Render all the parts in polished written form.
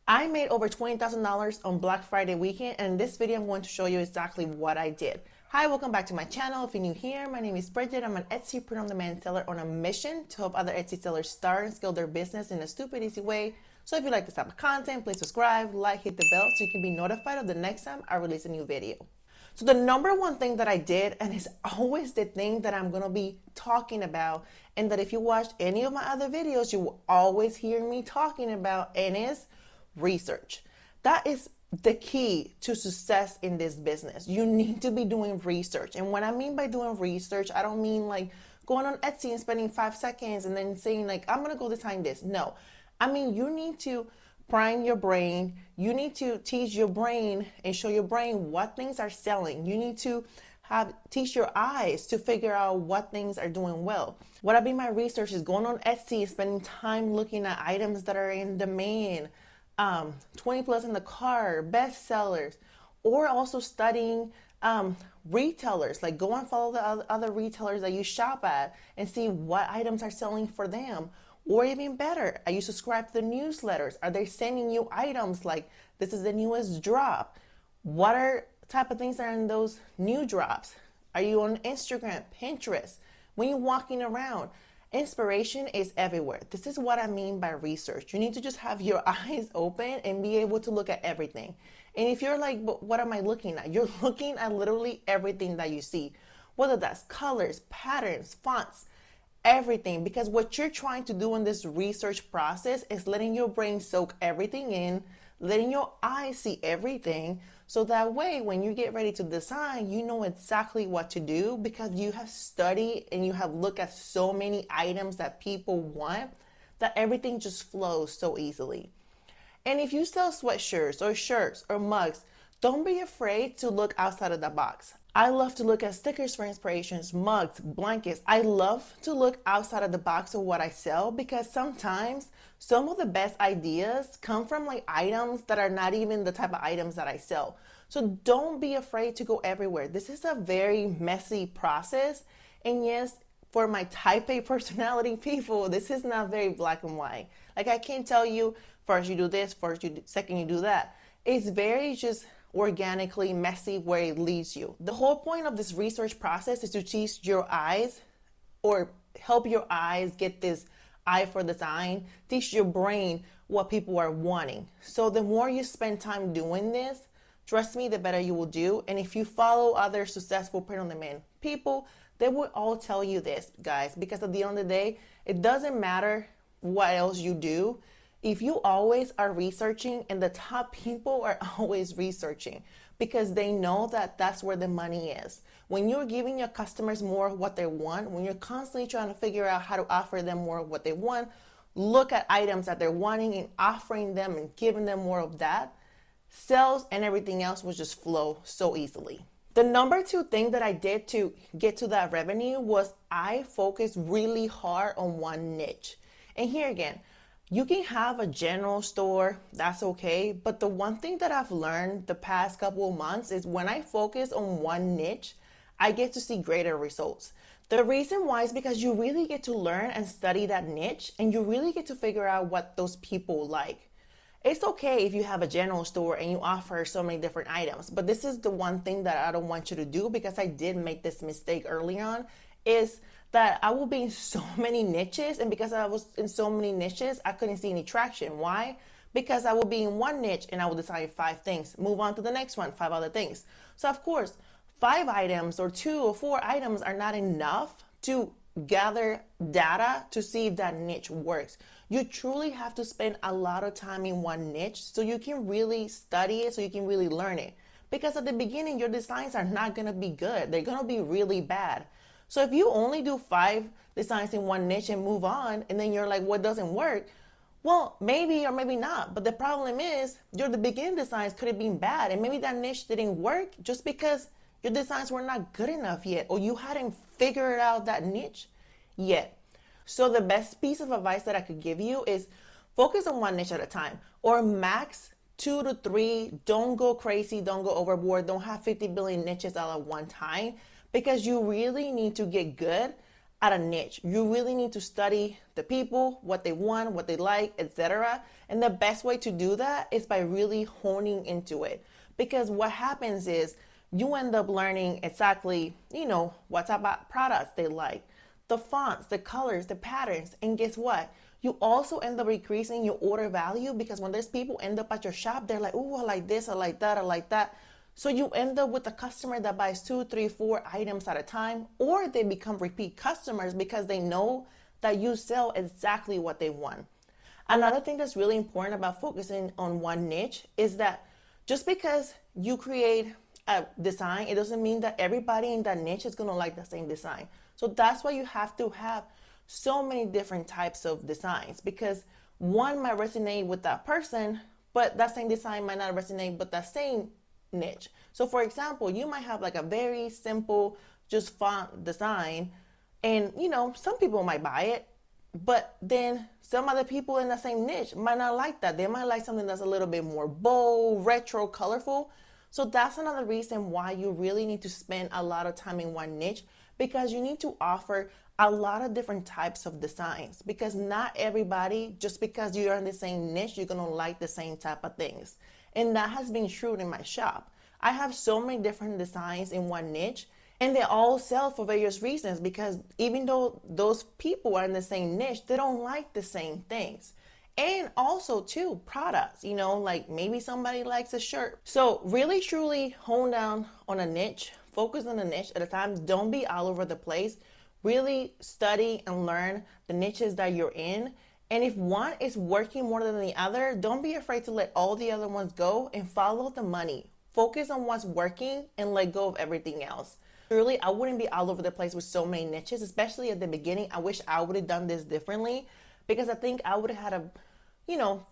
I made over $20,000 on Black Friday weekend, and in this video I'm going to show you exactly what I did. Hi, welcome back to my channel. If you're new here, my name is Bridget. I'm an Etsy print-on-demand seller on a mission to help other Etsy sellers start and scale their business in a stupid easy way. So if you like this type of content, please subscribe, like, hit the bell so you can be notified of the next time I release a new video. So the number one thing that I did, and it's always the thing that I'm gonna be talking about, and that if you watched any of my other videos, you will always hear me talking about, and is research. That is the key to success in this business. You need to be doing research. And what I mean by doing research, I don't mean like going on Etsy and spending 5 seconds and then saying like, I'm gonna go design this. No, I mean, you need to prime your brain. You need to teach your brain and show your brain what things are selling. You need to teach your eyes to figure out what things are doing well. What I mean by research is going on Etsy, spending time looking at items that are in demand, 20 plus in the cart, bestsellers, or also studying retailers. Like go and follow the other retailers that you shop at and see what items are selling for them. Or even better, are you subscribed to the newsletters? Are they sending you items like this is the newest drop? What are type of things that are in those new drops? Are you on Instagram, Pinterest? When you're walking around, inspiration is everywhere. This is what I mean by research. You need to just have your eyes open and be able to look at everything. And if you're like, but what am I looking at? You're looking at literally everything that you see, whether that's colors, patterns, fonts, everything. Because what you're trying to do in this research process is letting your brain soak everything in, letting your eyes see everything. So that way, when you get ready to design, you know exactly what to do because you have studied and you have looked at so many items that people want that everything just flows so easily. And if you sell sweatshirts or shirts or mugs, don't be afraid to look outside of the box. I love to look at stickers for inspirations, mugs, blankets. I love to look outside of the box of what I sell because sometimes some of the best ideas come from like items that are not even the type of items that I sell. So don't be afraid to go everywhere. This is a very messy process. And yes, for my type A personality people, this is not very black and white. Like I can't tell you first you do this, second you do that. It's very just organically messy where it leads you. The whole point of this research process is to teach your eyes or help your eyes get this eye for design, teach your brain what people are wanting. So the more you spend time doing this, trust me, the better you will do. And if you follow other successful print-on-demand people, they will all tell you this, guys, because at the end of the day, it doesn't matter what else you do. If you always are researching, and the top people are always researching because they know that that's where the money is. When you're giving your customers more of what they want, when you're constantly trying to figure out how to offer them more of what they want, look at items that they're wanting and offering them and giving them more of that, sales and everything else will just flow so easily. The number two thing that I did to get to that revenue was I focused really hard on one niche. And here again, you can have a general store, that's okay. But the one thing that I've learned the past couple of months is when I focus on one niche, I get to see greater results. The reason why is because you really get to learn and study that niche and you really get to figure out what those people like. It's okay if you have a general store and you offer so many different items, but this is the one thing that I don't want you to do because I did make this mistake early on is that I will be in so many niches, and because I was in so many niches, I couldn't see any traction. Why? Because I will be in one niche and I will decide 5 things, move on to the next one, 5 other things. So of course, 5 items or 2 or 4 items are not enough to gather data to see if that niche works. You truly have to spend a lot of time in one niche so you can really study it, so you can really learn it. Because at the beginning, your designs are not going to be good. They're going to be really bad. So if you only do 5 designs in one niche and move on, and then you're like, what doesn't work? Well, maybe or maybe not. But the problem is the beginning designs could have been bad. And maybe that niche didn't work just because your designs were not good enough yet, or you hadn't figured out that niche yet. So the best piece of advice that I could give you is focus on one niche at a time, or max 2 to 3. Don't go crazy. Don't go overboard. Don't have 50 billion niches all at one time, because you really need to get good at a niche. You really need to study the people, what they want, what they like, etc. And the best way to do that is by really honing into it. Because what happens is you end up learning exactly, what type of products they like, the fonts, the colors, the patterns. And guess what? You also end up increasing your order value, because when there's people end up at your shop, they're like, oh, I like this, I like that, I like that. So you end up with a customer that buys 2, 3, 4 items at a time, or they become repeat customers because they know that you sell exactly what they want. Another thing that's really important about focusing on one niche is that just because you create a design, it doesn't mean that everybody in that niche is going to like the same design. So that's why you have to have so many different types of designs, because one might resonate with that person, but that same design might not resonate with that same niche. So for example, you might have like a very simple just font design, and some people might buy it, but then some other people in the same niche might not like that. They might like something that's a little bit more bold, retro, colorful. So that's another reason why you really need to spend a lot of time in one niche, because you need to offer a lot of different types of designs, because not everybody, just because you're in the same niche, you're gonna like the same type of things. And that has been true in my shop. I have so many different designs in one niche, and they all sell for various reasons, because even though those people are in the same niche, they don't like the same things. And also too, products, like maybe somebody likes a shirt. So really truly hone down on a niche, focus on a niche at a time. Don't be all over the place. Really study and learn the niches that you're in. And if one is working more than the other, don't be afraid to let all the other ones go and follow the money. Focus on what's working and let go of everything else. Truly, I wouldn't be all over the place with so many niches, especially at the beginning. I wish I would have done this differently, because I think I would have had a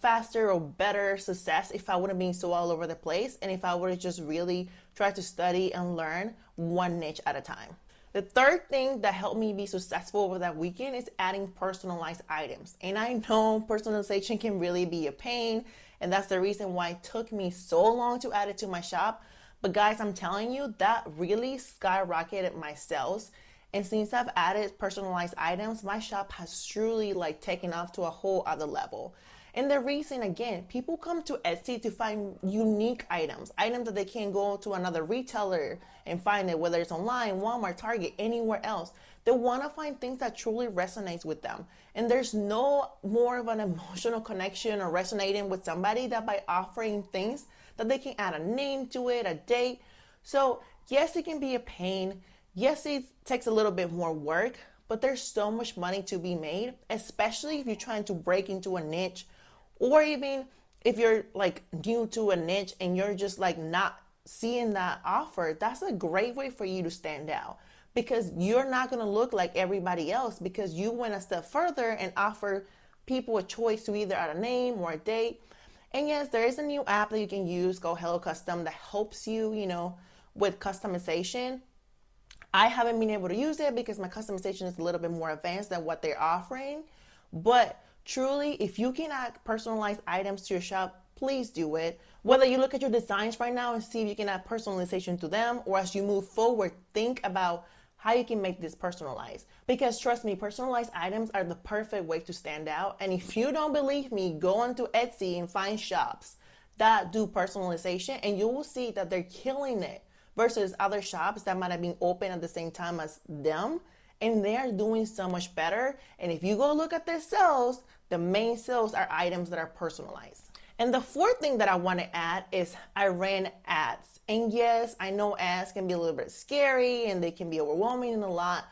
faster or better success if I wouldn't be so all over the place, and if I would have just really tried to study and learn one niche at a time. The third thing that helped me be successful over that weekend is adding personalized items. And I know personalization can really be a pain, and that's the reason why it took me so long to add it to my shop. But guys, I'm telling you, that really skyrocketed my sales. And since I've added personalized items, my shop has truly taken off to a whole other level. And the reason, again, people come to Etsy to find unique items that they can't go to another retailer and find it, whether it's online, Walmart, Target, anywhere else. They want to find things that truly resonates with them. And there's no more of an emotional connection or resonating with somebody than by offering things that they can add a name to it, a date. So yes, it can be a pain. Yes, it takes a little bit more work, but there's so much money to be made, especially if you're trying to break into a niche, or even if you're new to a niche and you're just not seeing that offer. That's a great way for you to stand out, because you're not going to look like everybody else, because you went a step further and offer people a choice to either add a name or a date. And yes, there is a new app that you can use called Hello Custom that helps you, with customization. I haven't been able to use it because my customization is a little bit more advanced than what they're offering. But truly, if you can add personalized items to your shop, please do it. Whether you look at your designs right now and see if you can add personalization to them, or as you move forward, think about how you can make this personalized. Because trust me, personalized items are the perfect way to stand out. And if you don't believe me, go onto Etsy and find shops that do personalization, and you will see that they're killing it versus other shops that might have been open at the same time as them, and they're doing so much better. And if you go look at their sales, the main sales are items that are personalized. And the fourth thing that I want to add is I ran ads. And yes, I know ads can be a little bit scary and they can be overwhelming and a lot,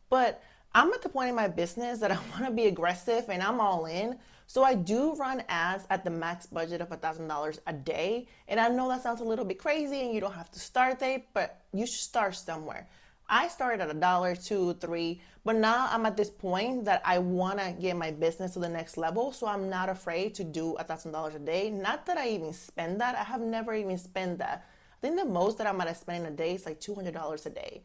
but I'm at the point in my business that I want to be aggressive and I'm all in. So I do run ads at the max budget of $1,000 a day. And I know that sounds a little bit crazy and you don't have to start there, but you should start somewhere. I started at $1, $2, $3, but now I'm at this point that I want to get my business to the next level. So I'm not afraid to do $1,000 a day. Not that I even spend that. I have never even spent that. I think the most that I might have spent in a day is $200 a day.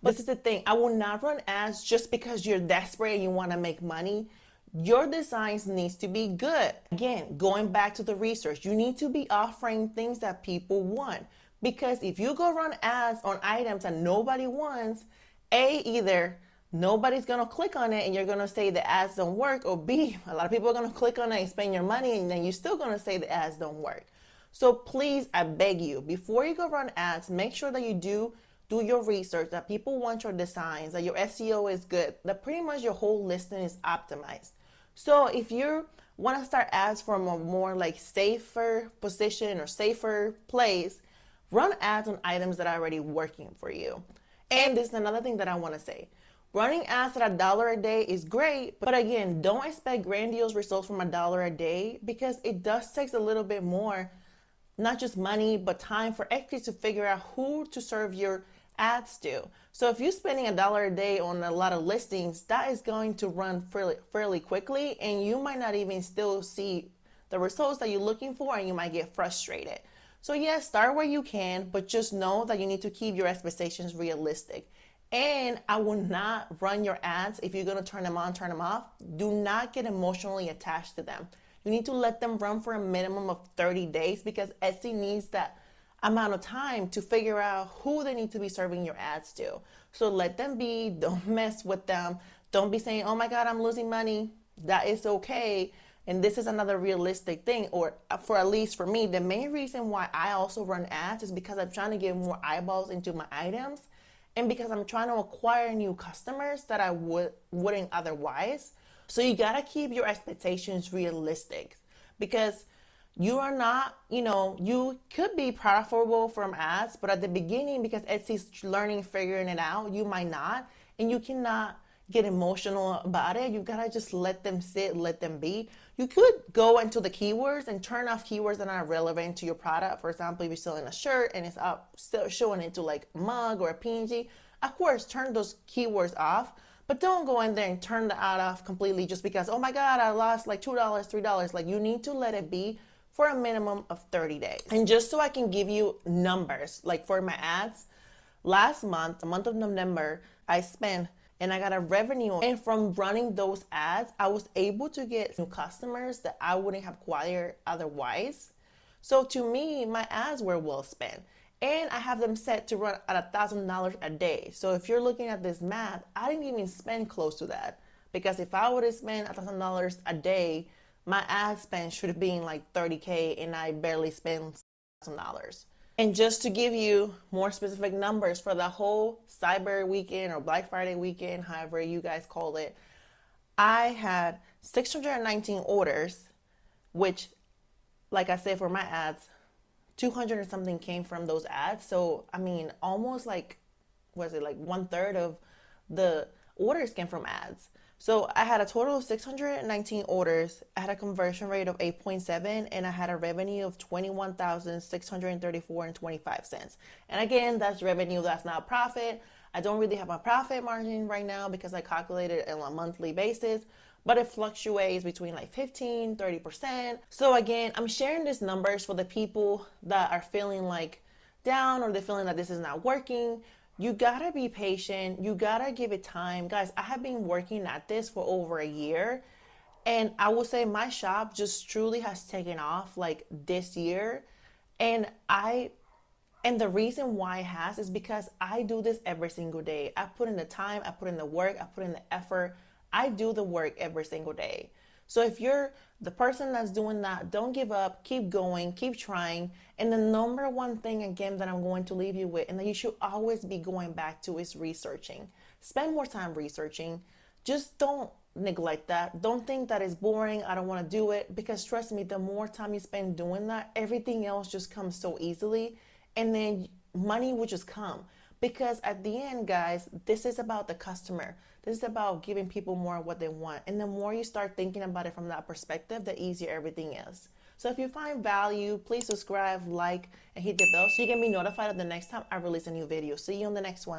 But this is the thing. I will not run ads just because you're desperate and you want to make money. Your designs needs to be good. Again, going back to the research, you need to be offering things that people want. Because if you go run ads on items that nobody wants, either nobody's going to click on it and you're going to say the ads don't work, or B, a lot of people are going to click on it and spend your money and then you're still going to say the ads don't work. So please, I beg you, before you go run ads, make sure that you do your research, that people want your designs, that your SEO is good, that pretty much your whole listing is optimized. So if you want to start ads from a more like safer position or safer place, run ads on items that are already working for you. And this is another thing that I want to say. Running ads at $1 a day is great, but again, don't expect grandiose results from $1 a day, because it does take a little bit more, not just money, but time for experts to figure out who to serve your ads to. So if you're spending $1 a day on a lot of listings, that is going to run fairly quickly, and you might not even still see the results that you're looking for, and you might get frustrated. So yes, start where you can, but just know that you need to keep your expectations realistic. And I will not run your ads if you're going to turn them on, turn them off. Do not get emotionally attached to them. You need to let them run for a minimum of 30 days, because Etsy needs that amount of time to figure out who they need to be serving your ads to. So let them be, don't mess with them. Don't be saying, oh my God, I'm losing money. That is okay. And this is another realistic thing, or for at least for me, the main reason why I also run ads is because I'm trying to get more eyeballs into my items, and because I'm trying to acquire new customers that I wouldn't otherwise. So you gotta keep your expectations realistic, because you are not, you could be profitable from ads, but at the beginning, because Etsy's learning, figuring it out, you might not, and you cannot get emotional about it. You gotta just let them sit, let them be. You could go into the keywords and turn off keywords that are relevant to your product. For example, if you're selling a shirt and it's up still showing it to like a mug or a PNG, of course, turn those keywords off. But don't go in there and turn the ad off completely just because, oh my God, I lost like $2, $3. Like, you need to let it be for a minimum of 30 days. And just so I can give you numbers, like for my ads, last month, the month of November, I spent and I got a revenue. And from running those ads, I was able to get new customers that I wouldn't have acquired otherwise. So to me, my ads were well spent. And I have them set to run at $1,000 a day. So if you're looking at this math, I didn't even spend close to that. Because if I would have spent $1,000 a day, my ad spend should have been like $30K, and I barely spent $1,000. And just to give you more specific numbers for the whole Cyber weekend or Black Friday weekend, however you guys call it, I had 619 orders, which, like I said, for my ads, 200 or something came from those ads. So, I mean, almost like, was it like 1/3 of the orders came from ads. So I had a total of 619 orders. I had a conversion rate of 8.7, and I had a revenue of $21,634.25. And again, that's revenue, that's not profit. I don't really have a profit margin right now because I calculate it on a monthly basis, but it fluctuates between like 15, 30%. So again, I'm sharing these numbers for the people that are feeling like down, or they're feeling that this is not working. You gotta be patient. You gotta give it time. Guys, I have been working at this for over a year, and I will say my shop just truly has taken off like this year. And the reason why it has is because I do this every single day. I put in the time, I put in the work, I put in the effort. I do the work every single day. So if you're the person that's doing that, don't give up, keep going, keep trying. And the number one thing, again, that I'm going to leave you with, and that you should always be going back to, is researching. Spend more time researching. Just don't neglect that. Don't think that it's boring, I don't want to do it, because trust me, the more time you spend doing that, everything else just comes so easily, and then money will just come. Because at the end, guys, this is about the customer. This is about giving people more of what they want. And the more you start thinking about it from that perspective, the easier everything is. So if you find value, please subscribe, like, and hit the bell so you can be notified of the next time I release a new video. See you on the next one.